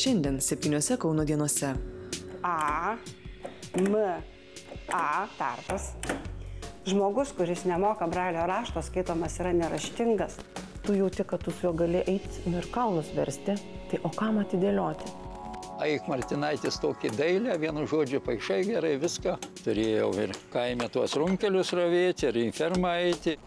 Šiandien 7 Kauno dienose. A, M, A, tarpas. Žmogus, kuris nemoka brailio rašto, skaitomas yra neraštingas. Tu jauti, kad tu su juo gali eiti ir kalnus versti, tai o kam atidėlioti? Eik Martinaitis tokį dailę, vienu žodžiu paišai gerai viską. Turėjau ir kaime tuos runkelius ravėti, ir į fermą eiti.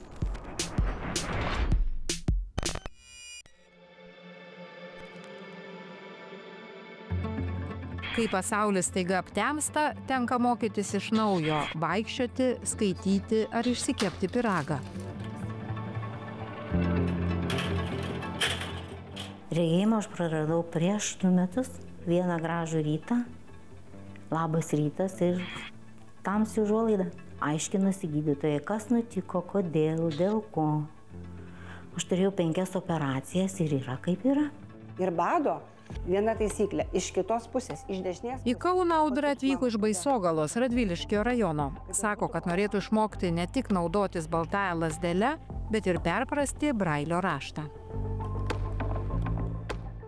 Kai pasaulis staiga aptemsta, tenka mokytis iš naujo, vaikščioti, skaityti ar išsikepti pyragą. Regėjimą aš praradau prieš 2 metus, vieną gražų rytą, labas rytas ir tamsi užuolaida. Aiškinasi gydytojai, kas nutiko, kodėl, dėl ko. Aš turėjau 5 operacijas ir yra kaip yra. Ir bado viena taisyklė, iš kitos pusės, iš dešinės. Į Kauną Audra atvyko iš Baisogalos, Radviliškio rajono. Sako, kad norėtų išmokti ne tik naudotis baltąją lazdelę, bet ir perprasti brailio raštą.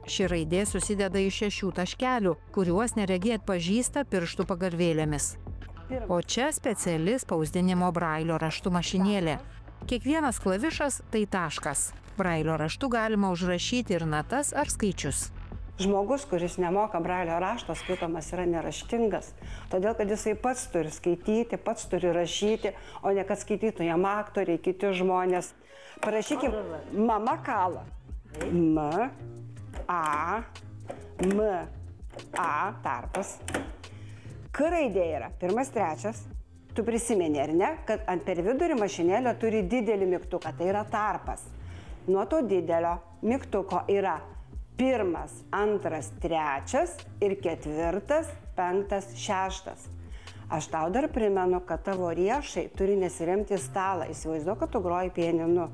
Ši raidė susideda iš 6 taškelių, kuriuos neregiai atpažįsta pirštų pagalvėlėmis. O čia speciali spausdinimo brailio raštų mašinėlė. Kiekvienas klavišas tai taškas. Brailio raštu galima užrašyti ir natas ar skaičius. Žmogus, kuris nemoka brailio rašto, skaitomas yra neraštingas. Todėl, kad jisai pats turi skaityti, pats turi rašyti, o ne kad skaitytų jam aktoriai, kiti žmonės. Parašykim, mama kala. M, A, M, A, tarpas. K raidė yra 1, 3. Tu prisimeni, ar ne, kad ant per vidurį mašinėlė turi didelį mygtuką, tai yra tarpas. Nuo to didelio mygtuko yra 1, 2, 3 ir 4, 5, 6. Aš tau dar primenu, kad tavo riešai turi nesiremti į stalą. Įsivaizduok, kad tu groji pianinu.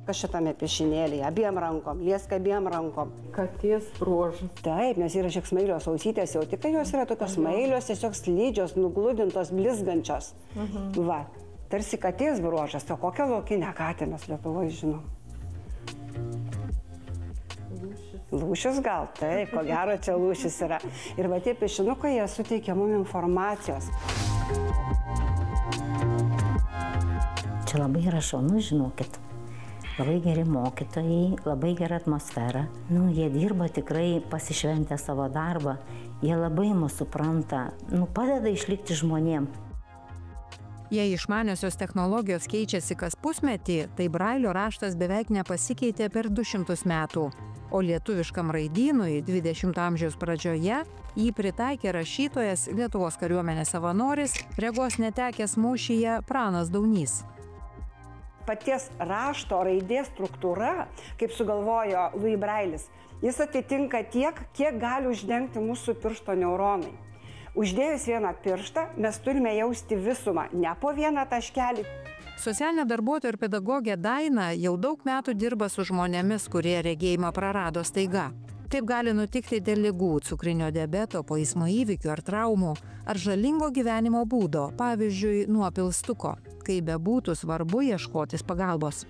Kas šitame piešinėlyje? Abiem rankom, liesk abiem rankom. Katės bruožas. Taip, nes yra šiek smailios ausytės, jau tik jos yra tokios smailios, tiesiog slydžios, nugludintos, blizgančios. Va, tarsi katės bruožas, o kokią laukinę katę mes Lietuvoje žinom? Lūšis gal, taip, ko gero čia lūšis yra. Ir va tie piešinukai, jie suteikia mums informacijos. Čia labai yra šaunu, žinokit. Labai geri mokytojai, labai gera atmosfera. Jie dirba tikrai pasišventę savo darbą. Jie labai mus supranta, padeda išlikti žmonėm. Jei išmaniosios technologijos keičiasi kas pusmetį, tai brailio raštas beveik nepasikeitė per 200 metų. O lietuviškam raidynui 20 amžiaus pradžioje jį pritaikė rašytojas, Lietuvos kariuomenės savanoris, regos netekęs mūšyje Pranas Daunys. Paties rašto raidės struktūra, kaip sugalvojo Louis Brailis, jis atitinka tiek, kiek gali uždengti mūsų piršto neuronai. Uždėjus vieną pirštą, mes turime jausti visumą, ne po vieną taškelį. Socialinė darbuotoja ir pedagogė Daina jau daug metų dirba su žmonėmis, kurie regėjimą prarado staiga. Taip gali nutikti dėl ligų, cukrinio diabeto, po eismo įvykių ar traumų, ar žalingo gyvenimo būdo, pavyzdžiui, nuo pilstuko. Kai bebūtų, svarbu ieškotis pagalbos.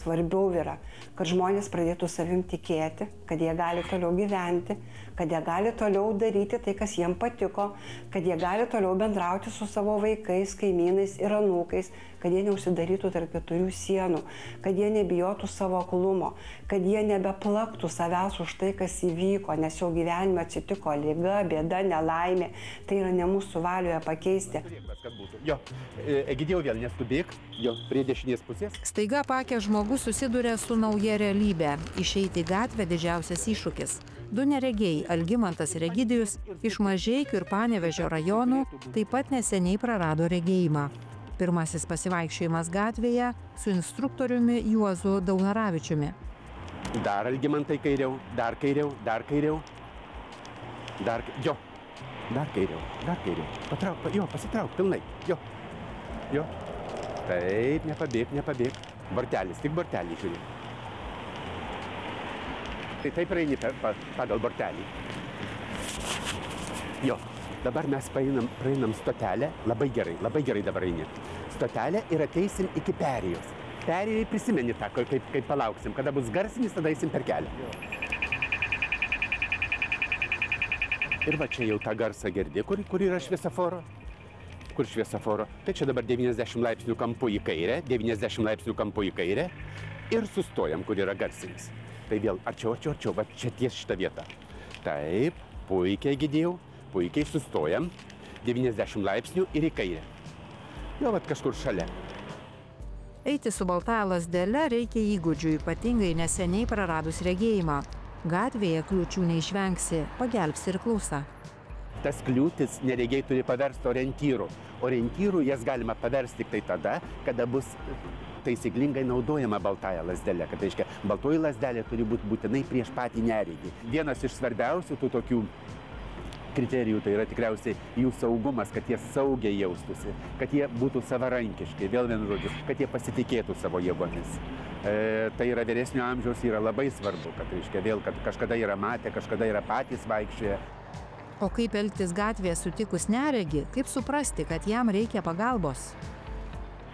Svarbiau yra, kad žmonės pradėtų savim tikėti, kad jie gali toliau gyventi, kad jie gali toliau daryti tai, kas jiems patiko, kad jie gali toliau bendrauti su savo vaikais, kaimynais ir anūkais, kad jie neužsidarytų tarp 4 sienų, kad jie nebijotų savo aklumo, kad jie nebeplaktų savęs už tai, kas įvyko, nes jau gyvenime atsitiko liga, bėda, nelaimė. Tai yra ne mūsų valioje pakeisti. Jo, Egidijau vėl neskubėk, jo, prie dešinės pusės. Staiga apakęs žmogus susiduria su nauja realybė. Išeiti į gatvę didžiausias iššūkis. 2 neregiai, Algimantas ir Egidijus, iš Mažeikių ir Panevėžio rajonų taip pat neseniai prarado regėjimą. Pirmasis pasivaikščiojimas gatvėje su instruktoriumi Juozu Daunaravičiumi. Dar Algimantai kairiau, dar kairiau, dar kairiau. Dar kairiau. Patrauk, jo, pasitrauk, pilnai, jo. Taip, nepabėg. Bortelis, tik bortelį žiūrė. Tai taip eini pagal bortelį. Jo, dabar mes praeinam stotelę, labai gerai dabar eini. Stotelę ir ateisim iki perėjos. Perėjai prisimeni tą, kaip palauksim. Kada bus garsinis, tada eisim per kelią. Ir va čia jau tą garsą girdi, kur yra šviesoforo. Kur šviesoforo. Tai čia dabar 90 laipsnių kampu į kairę, 90 laipsnių kampu į kairę. Ir sustojam, kur yra garsinis. Tai vėl arčiau, va čia ties šitą vietą. Taip, puikiai gydėjau, puikiai sustojam. 90 laipsnių ir į kairę. Jo, vat kažkur šalia. Eiti su baltąja lazdele reikia įgūdžių, ypatingai neseniai praradus regėjimą. Gatvėje kliūčių neišvengsi, pagelbsti ir klausa. Tas kliūtis neregiai turi paversti orientyrų. Orientyrų jas galima paversti tik tai tada, kada bus taisyklingai naudojama baltąja lazdelė. Kad reiškia, baltoji lazdelė turi būti būtinai prieš patį neregį. Vienas iš svarbiausių tų tokių kriterijų tai yra tikriausiai jų saugumas, kad jie saugiai jaustųsi, kad jie būtų savarankiški, vėl vienu žodžiu, kad jie pasitikėtų savo jėgomis. Tai yra vyresnio amžiaus, yra labai svarbu, kad reiškia vėl, kad kažkada yra matę, kažkada yra patys vaikščioję. O kaip elgtis gatvėje sutikus neregį, kaip suprasti, kad jam reikia pagalbos?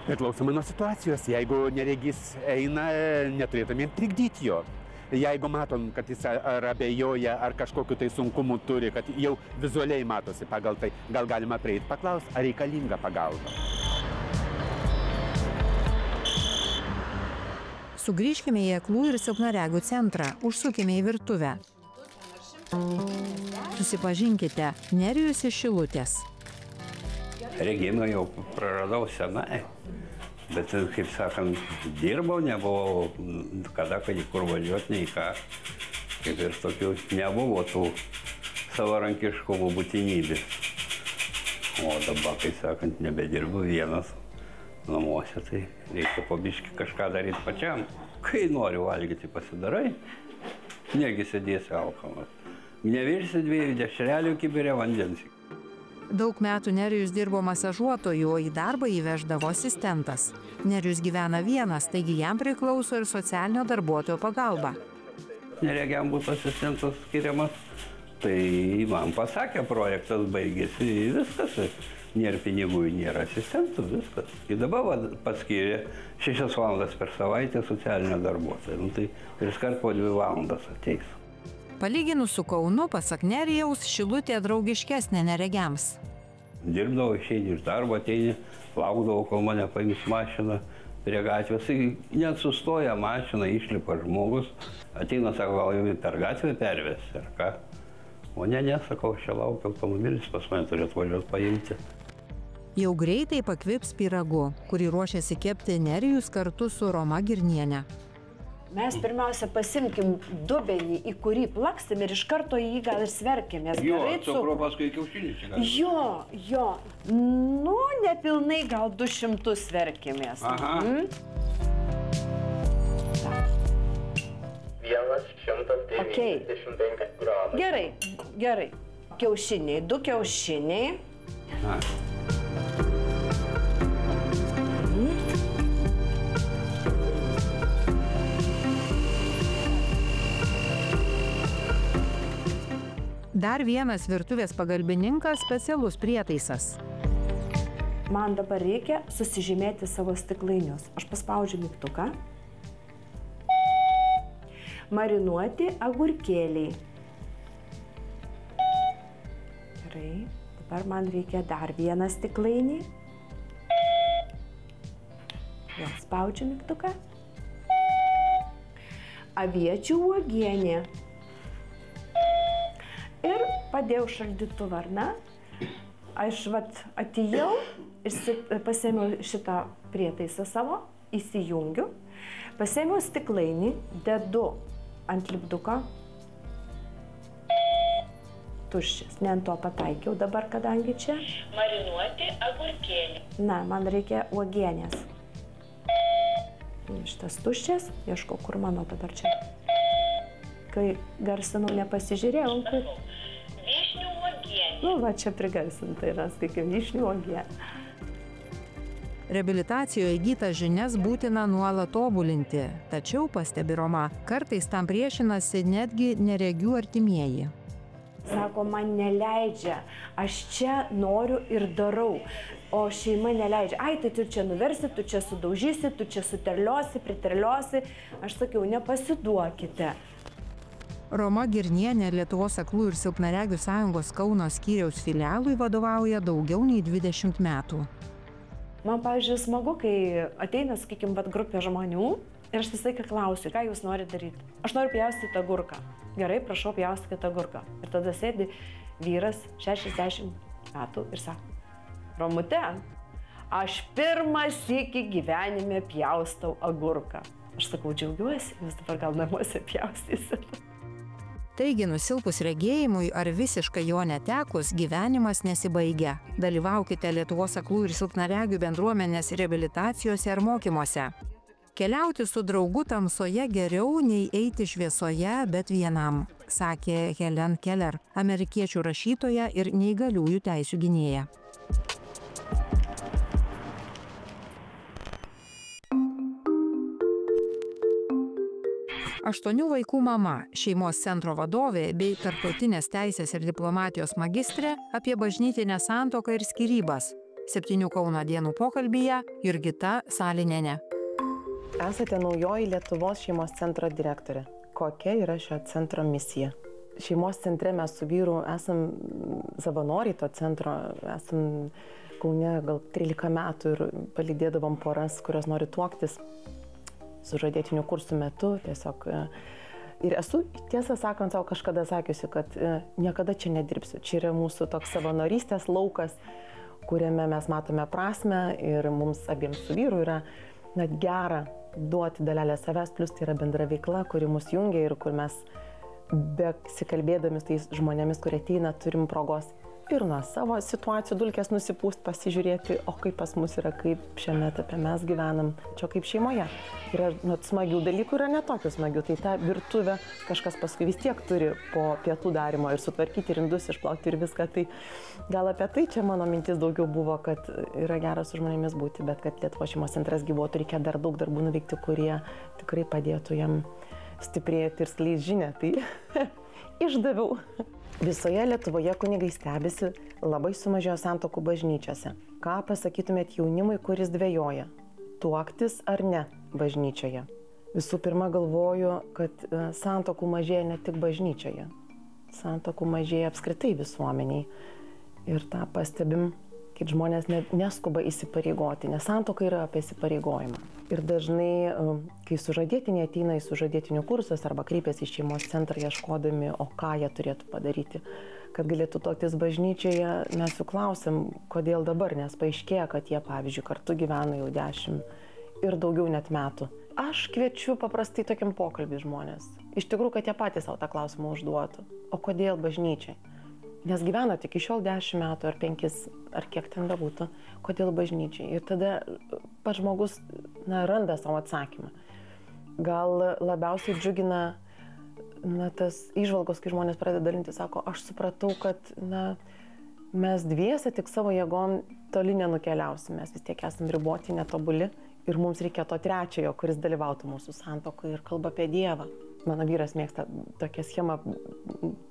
Priklausomai nuo situacijos, jeigu neregys eina, neturėtumėm trikdyti jo. Jeigu matom, kad jis ar abejoja, ar kažkokiu tai sunkumu turi, kad jau vizualiai matosi pagal tai, gal galima prieiti paklausti, ar reikalinga pagalba. Sugrįžkime į aklų ir silpnaregių centrą, užsukime į virtuvę. Susipažinkite, Nerijus iš Šilutės. Regėjimą jau praradau senai. Bet, kaip sakant, dirbau, nebuvau kada, kad į kur važiuoti, nei ką. Kaip ir tokių nebuvo tų savarankiškumų būtinybės. O dabar, kaip sakant, nebedirbu vienas namuose, tai reikia po biškį kažką daryti pačiam. Kai nori valgyti, pasidarai, negi sėdėsi alkanas. Nevirsi 2 dešrelių kibire vandens. Daug metų Nerijus dirbo masažuotoju, o į darbą įveždavo asistentas. Nerijus gyvena vienas, taigi jam priklauso ir socialinio darbuotojo pagalba. Neregiam būtų asistentas skiriamas, tai man pasakė, projektas baigėsi, viskas. Nėra pinigų, nėra asistentų, viskas. Ir dabar paskyrė 6 valandas per savaitę socialinio darbuotojo. Tai 3 kart po 2 valandas ateis. Palyginus su Kaunu, pasak Nerijaus, Šilutė draugiškesnė neregiams. Dirbdavau, išeini iš darbo, ateini, laukdavau, kol mane paims mašiną prie gatvės. Net sustoja mašina, išlipa žmogus, ateina, sako, gal jau per gatvę pervesti, ar ką. O ne, sakau, aš čia laukiu, automobilis pas mane turėtų važiuoti paimti. Jau greitai pakvips pyragu, kurį ruošiasi kepti Nerijus kartu su Roma Girniene. Mes pirmiausia pasimkim dubenį, į kurį plaksim ir iš karto jį gal ir sverkimės. Jo, cukrų paskui kiaušinius čia gali. Jo. Nu, nepilnai gal 200 sverkimės. Aha. 195 gramų. Gerai. Kiaušiniai, 2 kiaušiniai. Dar vienas virtuvės pagalbininkas, specialus prietaisas. Man dabar reikia susižymėti savo stiklainius. Aš paspaudžiu mygtuką. Marinuoti agurkėliai. Gerai. Dabar man reikia dar vieną stiklainį. Vėl spaudžiu mygtuką. Aviečių uogienė. Ir padėjau šaldytuvą, ar ne? Aš atėjau ir pasėmiau šitą prietaisą savo, įsijungiu, pasėmiau stiklainį, dedu ant lipduko, tuščias, ne ant to pataikiau dabar, kadangi čia. Marinuoti agurkėlį. Na, man reikia uogienės. Šitas tuščias, ieškau, kur mano dabar čia. Kai garsinau, nepasižiūrėjau. Vyšnių uogienė. Nu, va čia prigarsinta yra, sakykim, vyšnių uogienė. Reabilitacijoje įgytas žinias būtina nuolat tobulinti, tačiau, pastebi Roma, kartais tam priešinasi netgi neregių artimieji. Sako, man neleidžia, aš čia noriu ir darau, o šeima neleidžia. Ai, tai tu čia nuversi, tu čia sudaužysi, tu čia suterliosi, priterliosi. Aš sakiau, nepasiduokite. Roma Girnienė Lietuvos aklųjų ir silpnaregių sąjungos Kauno skyriaus filialui vadovauja daugiau nei 20 metų. Man, pavyzdžiui, smagu, kai ateina, sakykime, grupė žmonių ir aš visą laiką klausiu, ką jūs norite daryti. Aš noriu pjaustyti tą agurką. Gerai, prašau, pjaustykite tą agurką. Ir tada sėdi vyras 60 metų ir sako, Romute, aš pirmą sykį gyvenime pjaustau agurką. Aš sakau, džiaugiuosi, jūs dabar gal namuose pjaustysit. Taigi, nusilpus regėjimui ar visiškai jo netekus, gyvenimas nesibaigia. Dalyvaukite Lietuvos aklųjų ir silpnaregių bendruomenės reabilitacijose ar mokymuose. Keliauti su draugu tamsoje geriau nei eiti šviesoje, bet vienam, sakė Helen Keller, amerikiečių rašytoja ir neįgaliųjų teisių gynėja. Aštuonių vaikų mama, šeimos centro vadovė bei tarptautinės teisės ir diplomatijos magistrė apie bažnytinę santuoką ir skyrybas. 7 Kauno dienų pokalbyje Jurgita Salinienė. Esate naujoji Lietuvos šeimos centro direktorė. Kokia yra šio centro misija? Šeimos centre mes su vyru esam savanoriai to centro, esam Kaune gal 13 metų ir palydėdavom poras, kurios nori tuoktis sužadėtinių kursų metu. Tiesiog. Ir esu, tiesą sakant, savo kažkada sakiusi, kad niekada čia nedirbsiu. Čia yra mūsų toks savanorystės laukas, kuriame mes matome prasmę ir mums abiems su vyru yra net gera duoti dalelę savęs, plus tai yra bendra veikla, kuri mus jungia ir kur mes besikalbėdami tais žmonėmis, kurie ateina, turim progos ir nuo savo situacijų dulkės nusipūst, pasižiūrėti, o kaip pas mus yra, kaip šiame etape mes gyvenam, čia kaip šeimoje. Yra smagių dalykų, yra netokių smagių, tai tą virtuvę kažkas paskui vis tiek turi po pietų darimo ir sutvarkyti, ir indus išplauti ir viską. Tai gal apie tai čia mano mintis daugiau buvo, kad yra gera su žmonėmis būti, bet kad Lietuvos šeimos centras gyvuotų, reikia dar daug darbų nuveikti, kurie tikrai padėtų jam stiprėti ir skleis žinią. Tai išdaviau. Visoje Lietuvoje kunigai stebisi, labai sumažėjo santuokų bažnyčiose. Ką pasakytumėt jaunimui, kuris dvejoja? Tuoktis ar ne bažnyčioje? Visų pirma, galvoju, kad santuokų mažėja ne tik bažnyčioje. Santuokų mažėja apskritai visuomeniai. Ir tą pastebim, kad žmonės neskuba įsipareigoti, nes santuoka yra apie įsipareigojimą. Ir dažnai, kai sužadėtiniai ateina į sužadėtinių kursus arba kreipiasi į šeimos centrą ieškodami, o ką jie turėtų padaryti, kad galėtų tuoktis bažnyčioje, mes jų klausim, kodėl dabar, nes paaiškėja, kad jie, pavyzdžiui, kartu gyvena jau 10 ir daugiau net metų. Aš kviečiu paprastai tokiam pokalbį žmonės. Iš tikrųjų, kad jie patys savo tą klausimą užduotų. O kodėl bažnyčiai? Nes gyvena tik iki šiol 10 metų ar 5, ar kiek ten bebūtų, kodėl bažnyčiai. Ir tada pats žmogus randa savo atsakymą. Gal labiausiai džiugina tas įžvalgos, kai žmonės pradeda dalinti, sako, aš supratau, kad mes dviese tik savo jėgom toli nenukeliausim, mes vis tiek esam riboti, netobuli ir mums reikia to trečiojo, kuris dalyvautų mūsų santuokoje ir kalba apie Dievą. Mano vyras mėgsta tokią schemą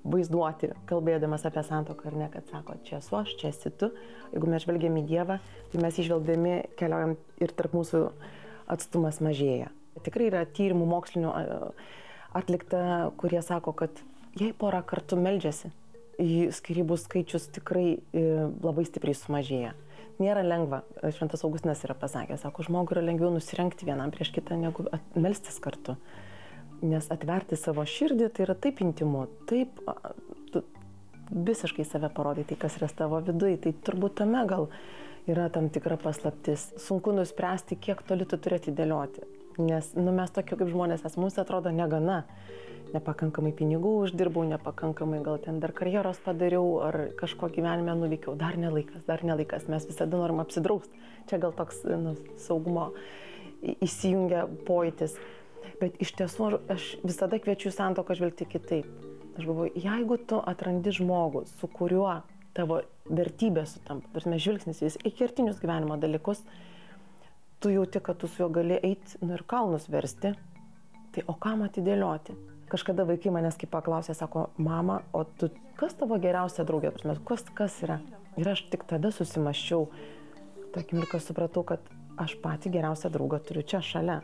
vaizduoti, kalbėdamas apie santuoką, ar ne, kad sako, čia esu aš, čia esi tu. Jeigu mes žvelgiam į Dievą, tai mes įžvelgdami keliaujam ir tarp mūsų atstumas mažėja. Tikrai yra tyrimų mokslinių atlikta, kurie sako, kad jei pora kartu meldžiasi, skyrybų skaičius tikrai labai stipriai sumažėja. Nėra lengva, Šventas Augustinas yra pasakęs, sako, žmogui yra lengviau nusirengti vienam prieš kitą, negu melstis kartu. Nes atverti savo širdį tai yra taip intimu, taip tu visiškai save parodai, tai kas yra tavo viduje, tai turbūt tame gal yra tam tikra paslaptis. Sunku nuspręsti, kiek toli tu turi atidėlioti, nes mes tokie kaip žmonės, mums atrodo negana. Nepakankamai pinigų uždirbau, nepakankamai gal ten dar karjeros padariau ar kažko gyvenime nuveikiau, dar nelaikas, mes visada norim apsidrausti. Čia gal toks saugumo įsijungia pojūtis. Bet iš tiesų aš visada kviečiu santuoką žvelgti kitaip. Aš galvoju, jeigu tu atrandi žmogų, su kuriuo tavo vertybės sutampa, tarsi žvilgsnis vis į kertinius gyvenimo dalykus, tu jauti, kad tu su juo gali eiti ir kalnus versti, tai o kam atidėlioti? Kažkada vaikai manęs kaip paklausė, sako, mama, o tu, kas tavo geriausia draugė? Kas yra? Ir aš tik tada susimaščiau. Tokiam ir supratau, kad aš pati geriausią draugą turiu čia šalia.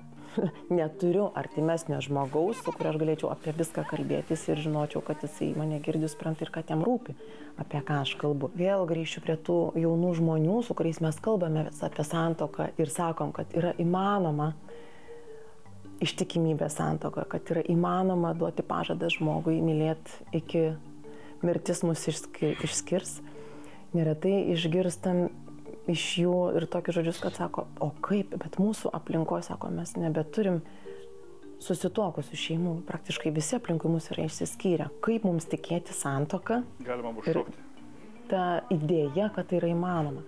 Neturiu artimesnio žmogaus, su kuriuo aš galėčiau apie viską kalbėtis ir žinočiau, kad jisai mane girdi, supranta ir kad jam rūpi, apie ką aš kalbu. Vėl grįšiu prie tų jaunų žmonių, su kuriais mes kalbame apie santuoką ir sakom, kad yra įmanoma ištikimybė santuokoje, kad yra įmanoma duoti pažadą žmogui, mylėti iki mirtis mus išskirs. Neretai išgirstam iš jų ir tokius žodžius, kad sako, o kaip, bet mūsų aplinkoje, sako, mes nebeturim susituokusių šeimų, praktiškai visi aplinkui mus yra išsiskyrę. Kaip mums tikėti santuoką? Galima užšaukti. Ta idėja, kad tai yra įmanoma.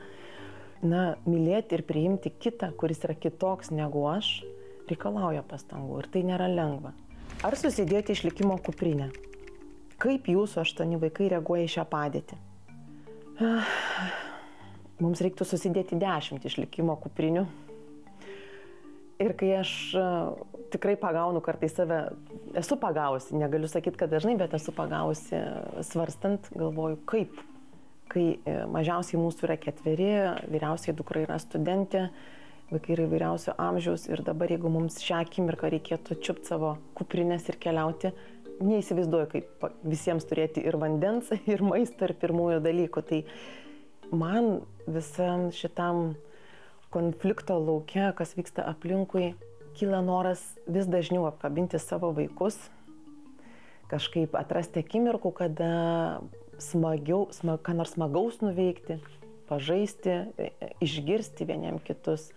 Na, mylėti ir priimti kitą, kuris yra kitoks negu aš, reikalauja pastangų ir tai nėra lengva. Ar susidėti išlikimo kuprinę? Kaip jūsų 8 vaikai reaguoja į šią padėtį? Mums reiktų susidėti 10 išlikimo kuprinių. Ir kai aš tikrai pagaunu kartais save, esu pagavusi, negaliu sakyti, kad dažnai, bet esu pagavusi svarstant, galvoju, kaip. Kai mažiausiai mūsų yra 4, vyriausiai dukra yra studentė, vaikai yra įvairiausio amžiaus ir dabar, jeigu mums šią akimirką reikėtų čiupti savo kuprinės ir keliauti, neįsivaizduoju, kaip visiems turėti ir vandens, ir maisto, ir pirmųjų dalykų. Tai man visam šitam konflikto lauke, kas vyksta aplinkui, kyla noras vis dažniau apkabinti savo vaikus, kažkaip atrasti akimirkų, kada ką nors smagaus nuveikti, pažaisti, išgirsti vieniem kitus.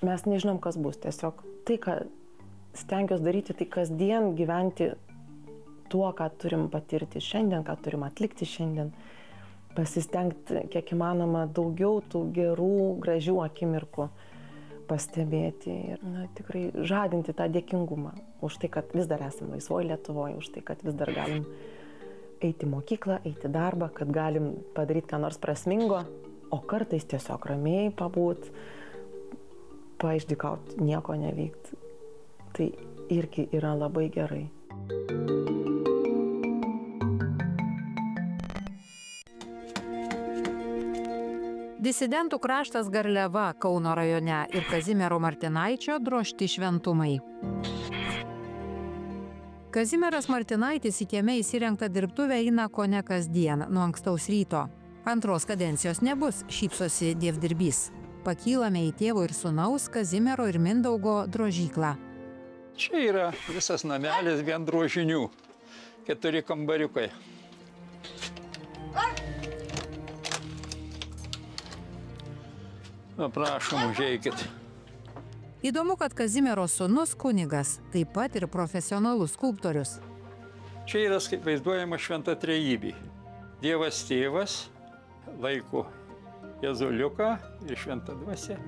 Mes nežinom, kas bus. Tiesiog tai, ką stengiuosi daryti, tai kasdien gyventi tuo, ką turim patirti šiandien, ką turim atlikti šiandien. Pasistengti, kiek įmanoma, daugiau tų gerų, gražių akimirkų pastebėti ir tikrai žadinti tą dėkingumą už tai, kad vis dar esame laisvoje Lietuvoje, už tai, kad vis dar galim eiti į mokyklą, eiti į darbą, kad galim padaryti ką nors prasmingo, o kartais tiesiog ramiai pabūt, paišdykauti, nieko neveikti. Tai irgi yra labai gerai. Disidentų kraštas Garliava Kauno rajone ir Kazimiero Martinaičio drožti šventumai. Kazimieras Martinaitis į kieme įsirengtą dirbtuvę eina kone kasdien, nuo ankstaus ryto. Antros kadencijos nebus, šypsosi dievdirbys. Pakylame į tėvo ir sūnaus Kazimiero ir Mindaugo drožyklą. Čia yra visas namelis vien drožinių, 4 kambariukai. Prašom, užeikit. Įdomu, kad Kazimiero sūnus kunigas, taip pat ir profesionalus skulptorius. Čia yra vaizduojama šventa trejybė. Dievas tėvas laiko Jėzuliuką ir šventą dvasią.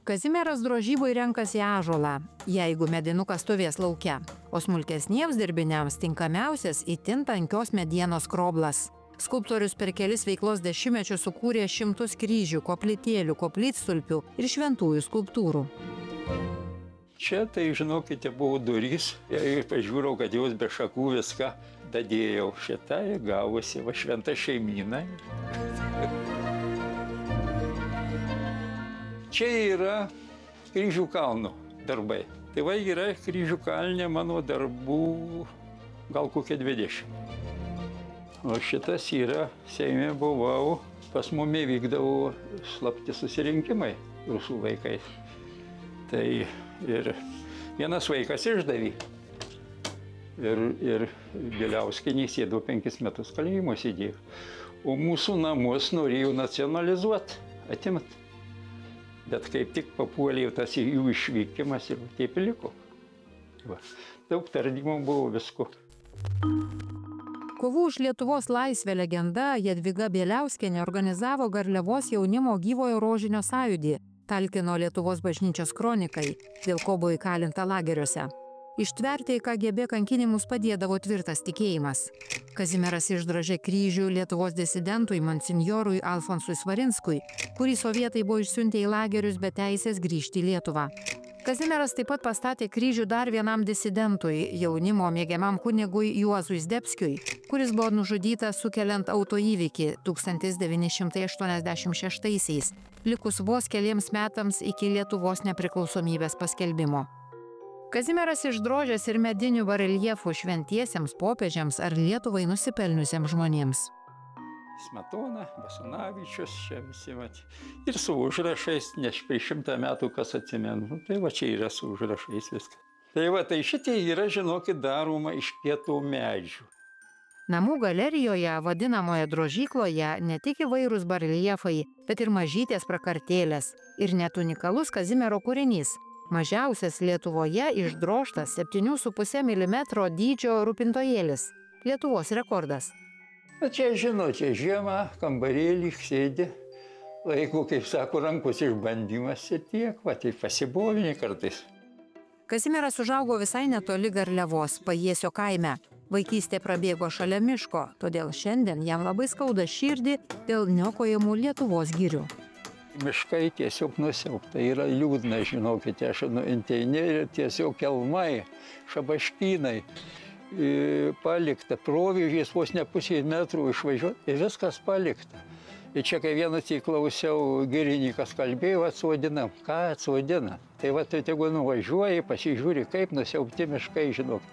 Kazimieras drožybui renkasi ąžuolą, jeigu medinukas stovės lauke, o smulkesniems dirbiniams tinkamiausias itin tankios medienos kroblas. Skulptorius per kelis veiklos dešimtmečius sukūrė 100 kryžių, koplytėlių, koplytstulpių ir šventųjų skulptūrų. Čia, tai žinokite, buvo durys. Ir pažiūrėjau, kad jos be šakų viską dadėjau. Šitai gavosi va šventa šeimyna. Čia yra Kryžių kalno darbai. Tai va yra Kryžių kalne mano darbų gal kokie 20. O šitas yra, Seime buvau, pas mumi vykdavo slapti susirinkimai rusų vaikais. Tai ir vienas vaikas išdavė. Ir Bieliauskienė sėdo 5 metus kalėjimo sėdėjo. O mūsų namus norėjo nacionalizuoti, atimt. Bet kaip tik papuolė tas jų išvykimas ir taip liko. Va. Daug tardymų buvo visko. Kovų už Lietuvos laisvę legenda Jadvyga Bieliauskienė organizavo Garliavos jaunimo gyvojo rožinio sąjūdį, talkino Lietuvos bažnyčios kronikai, dėl ko buvo įkalinta lageriuose. Ištverti į KGB kankinimus padėdavo tvirtas tikėjimas. Kazimieras išdrožė kryžių Lietuvos disidentui monsinjorui Alfonsui Svarinskui, kurį sovietai buvo išsiuntę į lagerius be teisės grįžti į Lietuvą. Kazimieras taip pat pastatė kryžių dar vienam disidentui, jaunimo mėgiamam kunigui Juozui Zdebskiui, kuris buvo nužudytas sukeliant autoįvykį 1986-aisiais, likus vos keliems metams iki Lietuvos nepriklausomybės paskelbimo. Kazimieras išdrožęs ir medinių bareljefų šventiesiems popiežiams ar Lietuvai nusipelniusiems žmonėms. Smetona, Basanavičius, čia visi mat. Ir su užrašais, nes prieš 100 metų kas atsimenu. Tai va čia yra su užrašais viskas. Tai va, tai šitie yra, žinokit, daroma iš kietų medžių. Namų galerijoje, vadinamoje drožykloje, ne tik įvairūs bareljefai, bet ir mažytės prakartėlės. Ir net unikalus Kazimiero kūrinys. Mažiausias Lietuvoje išdrožtas 7,5 mm dydžio rūpintojėlis. Lietuvos rekordas. Na čia, žinote, žiemą kambarėlį sėdi, laiko, kaip sako, rankos išbandymas ir tiek, va, tai pasibovini kartais. Kazimieras užaugo visai netoli Garliavos, Pajiesio kaime. Vaikystė prabėgo šalia miško, todėl šiandien jam labai skauda širdį dėl niokojamų Lietuvos girių. Miškai tiesiog nusiaubta, yra liūdna, žinokite, aš nueini ir tiesiog kelmai, šabaškynai. Palikta, provyžiais vos ne pusės metrų išvažiuoti ir viskas palikta. Ir čia, kai vienas įklausiau, girininkas kalbėjo, atsodinam. Ką atsodina? Tai va, tai tegu nuvažiuoji, pasižiūri, kaip nusiaubti miškai, žinok.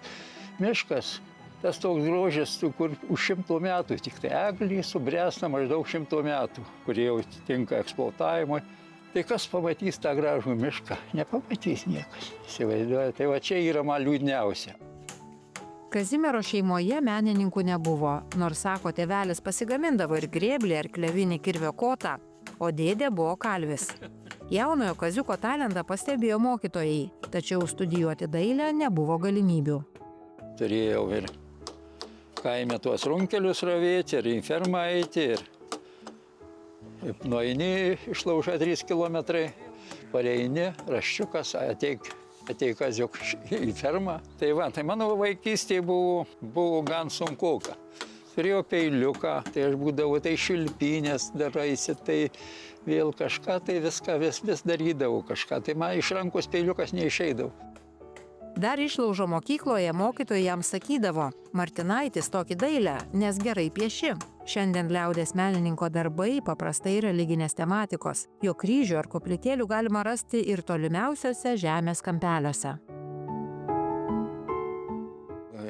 Miškas, tas toks grožis, kur už 100 metų, tik tai eglį subręsta maždaug 100 metų, kurie jau tinka eksploatavimui. Tai kas pamatys tą gražų mišką? Nepamatys niekas. Įsivaizduoja, tai va čia yra man liūdniausia. Kazimiero šeimoje menininkų nebuvo, nors, sako, tėvelis pasigamindavo ir grėblį, ar klevinį kirvio kotą, o dėdė buvo kalvis. Jaunojo Kaziuko talentą pastebėjo mokytojai, tačiau studijuoti dailę nebuvo galimybių. Turėjau ir kaime tuos runkelius ravėti, ir į fermą eiti, ir nueini išlaužą 3 kilometrai, pareini, raščiukas, ateik Kaziuk į fermą. Tai va, tai mano vaikystėje buvo gan sunkuoka. Turėjau peiliuką, tai aš būdavau, tai šilpynės daraisi, tai vėl kažką, tai viską vis darydavau kažką. Tai man iš rankos peiliukas neišeidavo. Dar išlaužo mokykloje mokytojai jam sakydavo, Martinaitis tokį dailę, nes gerai pieši. Šiandien liaudės menininko darbai paprastai religinės tematikos. Jo kryžių ar koplytėlių galima rasti ir tolimiausiuose žemės kampeliuose.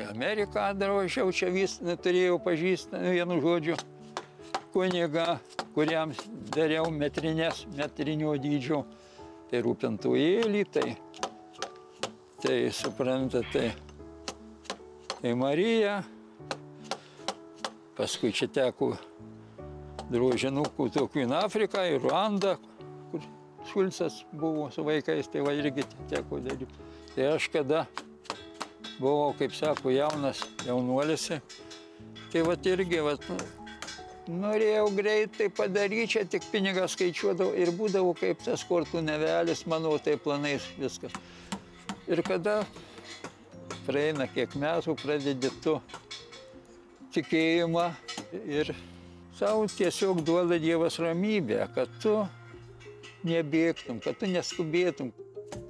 Ameriką drožiau, čia vis turėjau pažįstamą, vienu žodžiu, kunigą, kuriam dariau metrinio dydžio. Tai rūpintojėlį, tai suprantate, tai Marija. Paskui čia teko drožinukų tokių į Afriką, į Ruandą, kur Šulcas buvo su vaikais, tai va irgi teko daryti. Tai aš kada buvau, kaip sako, jaunuolis, tai va irgi norėjau greitai padaryti, čia tik pinigą skaičiuodavau ir būdavau kaip tas kortų nevelis, mano tai planais viskas. Ir kada praeina kiek metų, pradedi tu tikėjimą ir savo tiesiog duoda Dievas ramybę, kad tu nebėgtum, kad tu neskubėtum.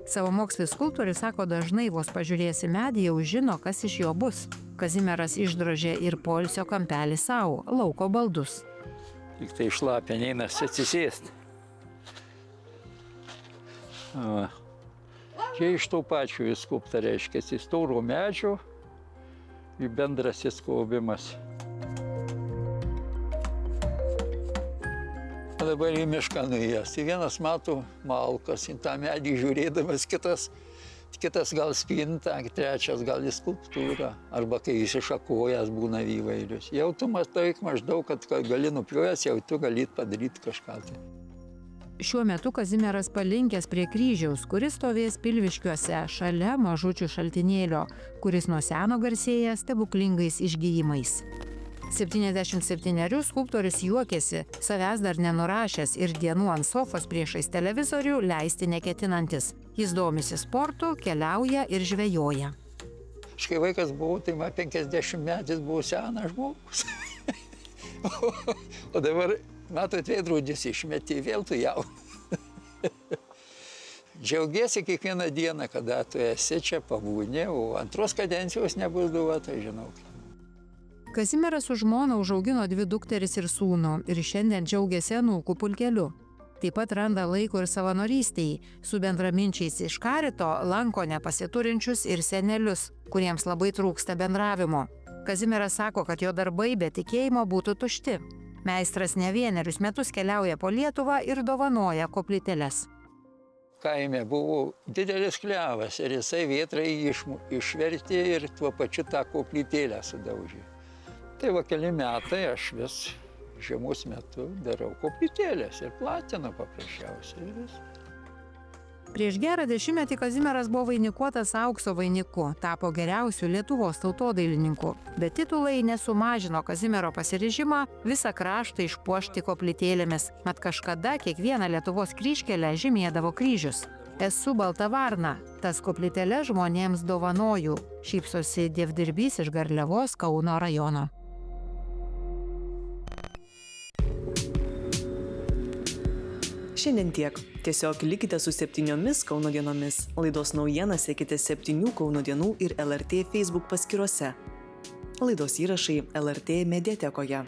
Savamokslis skulptorius sako, dažnai vos pažiūrėjęs į medį jau žino, kas iš jo bus. Kazimieras išdrožė ir poilsio kampelį savo, lauko baldus. Tik tai šlapia, neinas atsisėsti. Čia iš to pačių įskupta, reiškia, iš tauro medžio į bendras įskaubimas. Dabar į mišką nuėjęs. Tai vienas mato malkas, į tą medį žiūrėdamas, kitas gal spintą, trečias gal į skulptūrą, arba kai įsišakojęs būna įvairius. Jau tu matai maždaug, kad gali nupjojęs, jau tu galit padaryti kažką. Šiuo metu Kazimieras palinkęs prie kryžiaus, kuris stovės Pilviškiuose šalia mažučių šaltinėlio, kuris nuo seno garsėja stebuklingais išgijimais. 77 skulptorius juokėsi, savęs dar nenurašęs ir dienų ant sofos priešais televizorių leisti neketinantis. Jis domisi sportu, keliauja ir žvejoja. Aš kai vaikas buvau, tai man 50 metais buvau senas žmogus. O dabar, matot, veidrodis išmetė, vėl tu jau. Džiaugiesi kiekvieną dieną, kada tu esi čia pabūni, o antros kadencijos nebus duota, žinau. Kazimieras su žmona užaugino 2 dukteris ir sūnų ir šiandien džiaugiasi anūkų pulkeliu. Taip pat randa laiko ir savanorystei. Su bendraminčiais iš Karito lanko nepasiturinčius ir senelius, kuriems labai trūksta bendravimo. Kazimieras sako, kad jo darbai be tikėjimo būtų tušti. Meistras ne vienerius metus keliauja po Lietuvą ir dovanoja koplyteles. Kaime buvo didelis klevas ir jisai vietrai išvertė ir tuo pačiu tą koplytėlę sudaužė. Tai va keli metai aš vis žiemos metu darau koplytėlės ir platinu paprasčiausiai. Prieš gerą 10-metį Kazimieras buvo vainikuotas aukso vainiku, tapo geriausiu Lietuvos tautodailininku. Bet titulai nesumažino Kazimiero pasiryžimą visą kraštą išpuošti koplytėlėmis, mat kažkada kiekvieną Lietuvos kryžkelę žymėdavo kryžius. Esu balta varna, tas koplytėles žmonėms dovanoju, šypsosi dievdirbys iš Garliavos, Kauno rajono. Šiandien tiek. Tiesiog likite su 7 Kauno dienomis. Laidos naujienas sekite 7 Kauno dienų ir LRT Facebook paskyrose. Laidos įrašai LRT mediatekoje.